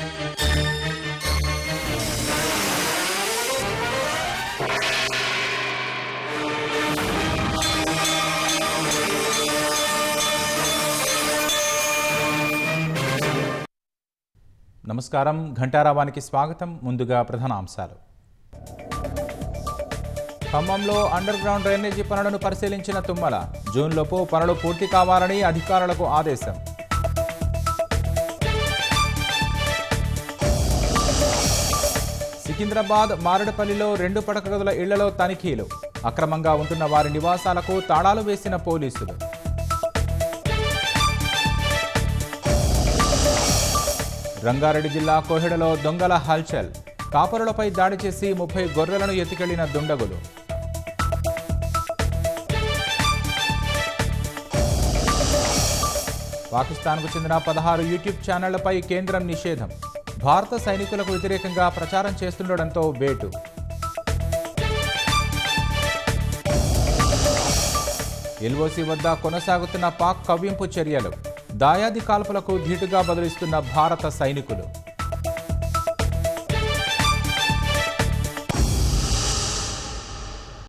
నమస్కారం, ఘంటారావానికి స్వాగతం. ముందుగా ప్రధాన అంశాలు. ఖమ్మంలో అండర్ గ్రౌండ్ డ్రైనేజీ పనులను పరిశీలించిన తుమ్మల. జూన్లోపు పనులు పూర్తి కావాలని అధికారులకు ఆదేశం. సికింద్రాబాద్ మారేడుపల్లిలో 2 పడక గదుల ఇళ్లలో తనిఖీలు. అక్రమంగా ఉంటున్న వారి నివాసాలకు తాళాలు వేసిన పోలీసులు. రంగారెడ్డి జిల్లా కోహెడలో దొంగల హల్చల్. కాపరులపై దాడి చేసి 30 గొర్రెలను ఎత్తుకెళ్లిన దుండగులు. పాకిస్తాన్కు చెందిన 16 యూట్యూబ్ ఛానళ్లపై కేంద్రం నిషేధం. భారత సైనికులకు వ్యతిరేకంగా ప్రచారం చేస్తుండటంతో వేటు. ఎల్ఓసి వద్ద కొనసాగుతున్న పాక్ కవ్వింపు చర్యలు. దాయాది కాల్పులకు ధీటుగా బదులిస్తున్న భారత సైనికులు.